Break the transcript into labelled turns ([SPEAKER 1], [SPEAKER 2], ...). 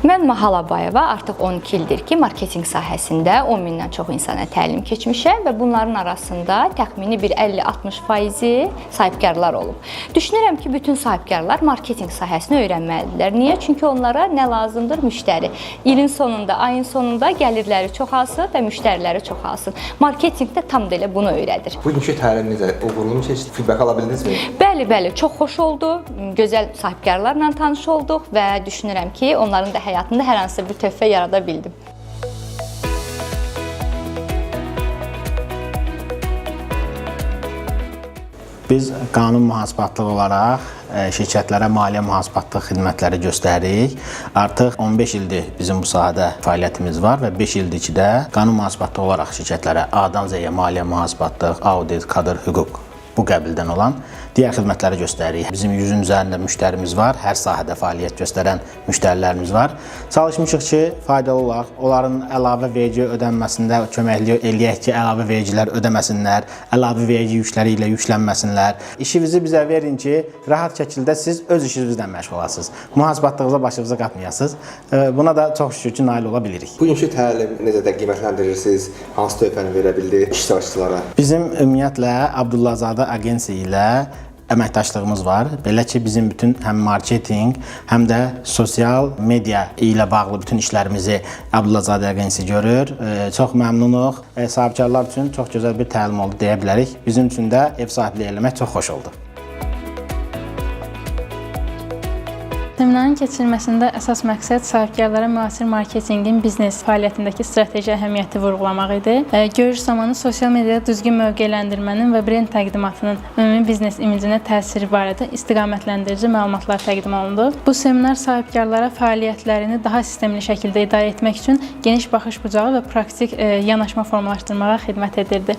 [SPEAKER 1] Mən Mahal Abayeva artıq 12 ildir ki, marketinq sahəsində 10 mindən çox insana təlim keçmişəm və bunların arasında təxmini bir 50-60% sahibkarlar olub. Düşünürəm ki, bütün sahibkarlar marketinq sahəsini öyrənməlidirlər. Niyə? Çünki onlara nə lazımdır? Müştəri. İlin sonunda, ayın sonunda gəlirləri çoxalsın və müştəriləri çoxalsın. Marketinq də tam da elə bunu öyrədir.
[SPEAKER 2] Bugünkü təlim necə? Uğurlu mu keçdi? Feedback ala bildinizmi?
[SPEAKER 1] Bəli, çox xoş oldu. Gözəl sahibkarlarla tanış olduq və düşünürəm ki, onların da həyatında hər hansısa bir töhfə yarada bildim.
[SPEAKER 3] Biz qanun mühasibatlıq olaraq şirkətlərə maliyyə mühasibatlıq xidmətləri göstəririk. Artıq 15 ildir bizim bu sahədə fəaliyyətimiz var və 5 ildir ki də qanun mühasibatlıq olaraq şirkətlərə A-dan Z-yə maliyyə mühasibatlıq, audit, kadr, hüquq bu qəbildən olan digər xidmətləri göstəririk. Bizim 100-ün üzərində müştərimiz var, hər sahədə fəaliyyət göstərən müştərilərimiz var. Çalışmışıq ki, faydalı olaq, onların əlavə vergi ödənməsində köməklik eləyək ki, əlavə vergilər ödəməsinlər, əlavə vergi yükləri ilə yüklənməsinlər. İşinizi bizə verin ki, rahat şəkildə siz öz işinizlə məşğul olasınız. Mühasibatlığınıza başınıza qatmayasınız. Buna da çox şükür ki, nail ola bilirik.
[SPEAKER 2] Bugünkü təlim necə də qiymətləndirirsiniz? Hansı töhfəni verə bildi iştirakçılara?
[SPEAKER 3] Bizim ümumiyyətlə Abdullahzadə Agensiya ilə əməkdaşlığımız var. Belə ki, bizim bütün həm marketinq, həm də sosial media ilə bağlı bütün işlərimizi Abdullahzadə Agensiya görür. Çox məmnunuq. Sahibkarlar üçün çox gözəl bir təlim oldu deyə bilərik. Bizim üçün də ev sahibliyi eləmək çox xoş oldu.
[SPEAKER 4] Seminarın keçirilməsində əsas məqsəd sahibkarlara müasir marketinqin biznes fəaliyyətindəki strateji əhəmiyyəti vurğulamaq idi. Görüş zamanı sosial mediada düzgün mövqeləndirmənin və brend təqdimatının ümumi biznes imicinə təsiri barədə istiqamətləndirici məlumatlar təqdim olundu. Bu seminar sahibkarlara fəaliyyətlərini daha sistemli şəkildə idarə etmək üçün geniş baxış bucağı və praktik yanaşma formalaşdırmağa xidmət edirdi.